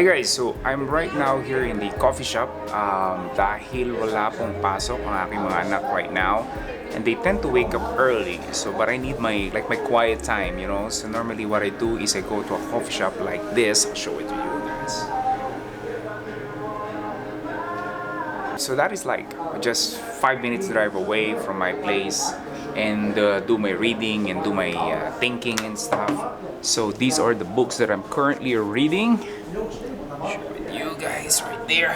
guys, so I'm right now here in the coffee shop dahil wala pong pasok ang aking mga anak right now and they tend to wake up early, so but I need my quiet time, you know. So normally what I do is I go to a coffee shop like this. I'll show it to you guys. So that is like just 5 minutes drive away from my place, and do my reading and do my thinking and stuff. So these are the books that I'm currently reading. Show it you guys right there.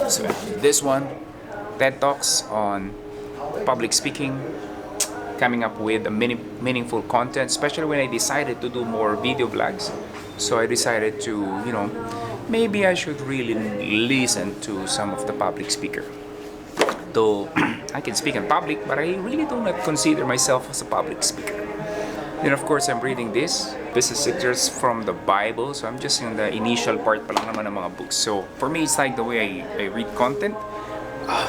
So this one, TED Talks on public speaking, coming up with a meaningful content, especially when I decided to do more video vlogs. So I decided to, you know, maybe I should really listen to some of the public speaker. Though I can speak in public, but I really do not consider myself as a public speaker. Then of course I'm reading this business secrets from the Bible. So I'm just in the initial part pa lang naman ng mga books. So for me it's like the way I read content.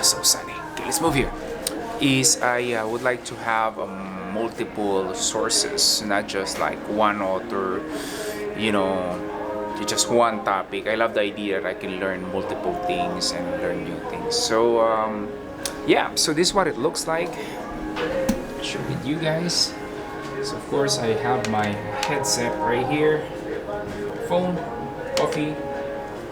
So sunny. Okay, let's move here. Is I would like to have multiple sources, not just like one author, you know, just one topic. I love the idea that I can learn multiple things and learn new things. So yeah, so this is what it looks like. I'll share with you guys. So of course I have my headset right here, phone, coffee.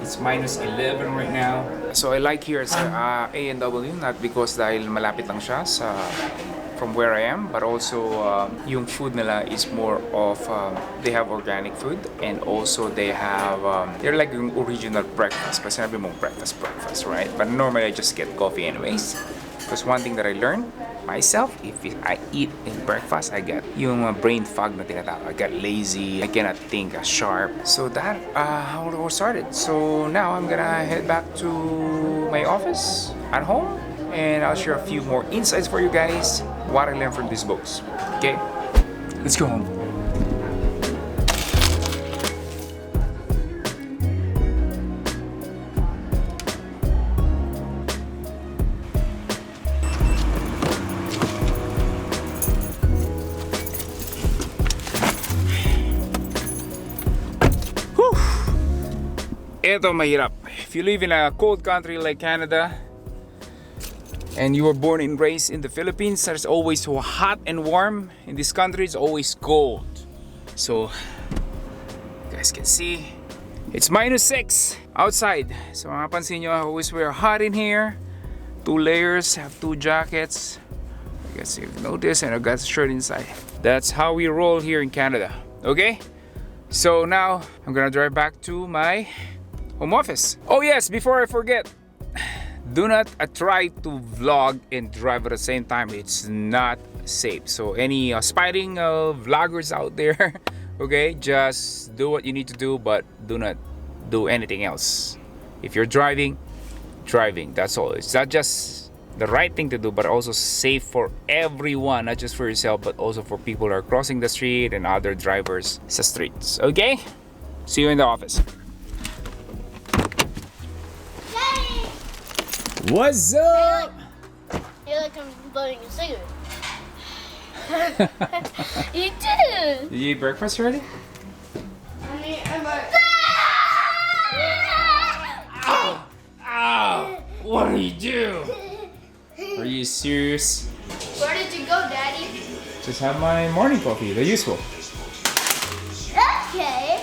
It's -11 right now. So I like here sa A&W, not because dahil malapit lang siya sa from where I am, but also yung food nila is more of they have organic food, and also they have they're like yung original breakfast. Kasi sinabi mong breakfast, right? But normally I just get coffee anyways. Because one thing that I learned myself, if I eat in breakfast, I get yung brain fog na tinatawag. I get lazy, I cannot think as sharp. So that how it all started. So now I'm gonna head back to my office at home, and I'll share a few more insights for you guys, what I learned from these books. Okay, let's go home. Ito mahirap. If you live in a cold country like Canada and you were born and raised in the Philippines, there's always hot and warm. In this country, it's always cold. So, you guys can see, it's -6 outside. So, mapapansin nyo, I always wear hot in here. 2 layers, have 2 jackets. You guys notice, and I got a shirt inside. That's how we roll here in Canada. Okay? So now, I'm gonna drive back to my home office. Oh yes, before I forget, do not try to vlog and drive at the same time. It's not safe. So any aspiring vloggers out there, okay, just do what you need to do, but do not do anything else. If you're driving, that's all. It's not just the right thing to do, but also safe for everyone, not just for yourself, but also for people who are crossing the street and other drivers sa streets. Okay? See you in the office. What's up? You're like I'm blowing a cigarette. You do. Did you eat breakfast already? Ow! Ow! What do you do? Are you serious? Where did you go, Daddy? Just have my morning coffee, the usual. Okay.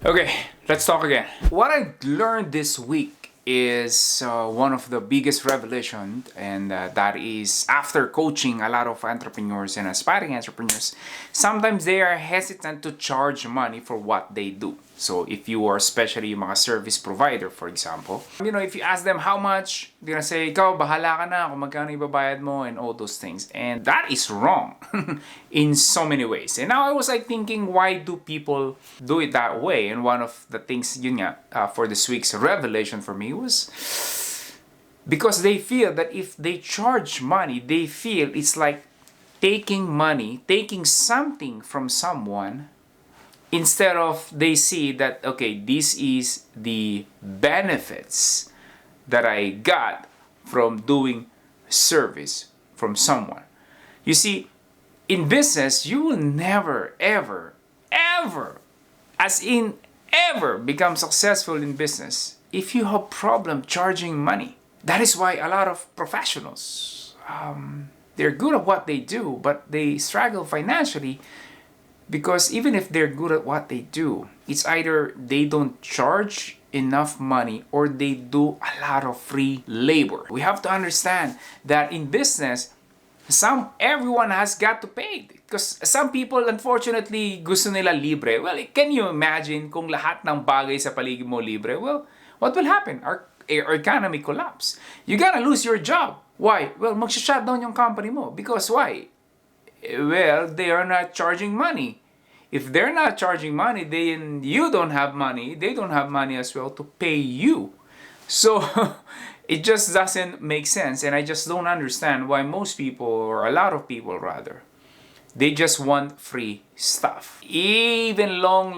Okay, let's talk again. What I learned this week is one of the biggest revelation, and that is after coaching a lot of entrepreneurs and aspiring entrepreneurs, sometimes they are hesitant to charge money for what they do. So if you are especially yung mga service provider, for example, you know, if you ask them how much, they're gonna say, ikaw, bahala ka na kung magkano ibabayad mo and all those things. And that is wrong in so many ways. And now I was like thinking, why do people do it that way? And one of the things, yun nga, for this week's revelation for me was because they feel that if they charge money, they feel it's like taking money, taking something from someone, instead of they see that, okay, this is the benefits that I got from doing service from someone. You see, in business, you will never, ever, ever, as in ever, become successful in business if you have problem charging money. That is why a lot of professionals, they're good at what they do, but they struggle financially because even if they're good at what they do, it's either they don't charge enough money or they do a lot of free labor. We have to understand that in business, everyone has got to pay because some people unfortunately gusto nila libre. Well, can you imagine kung lahat ng bagay sa paligid mo libre? Well, what will happen? Our economy collapse. You're gonna lose your job. Why? Well, mag-shutdown yung company mo. Because why? Well, they are not charging money. If they're not charging money, then you don't have money. They don't have money as well to pay you. So, it just doesn't make sense. And I just don't understand why most people, or a lot of people rather, they just want free stuff. Even long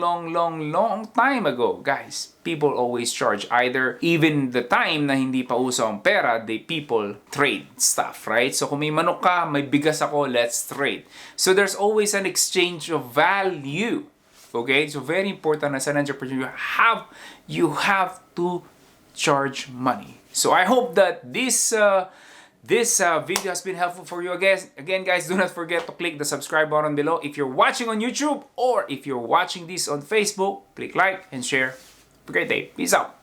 time ago, guys, people always charge either even the time na hindi pa uso ang pera, people trade stuff, right? So kung may manok ka, may bigas ako, let's trade. So there's always an exchange of value. Okay? So very important as an entrepreneur, you have to charge money. So I hope that this video has been helpful for you. Again, guys, do not forget to click the subscribe button below if you're watching on YouTube, or if you're watching this on Facebook, click like and share. Have a great day. Peace out.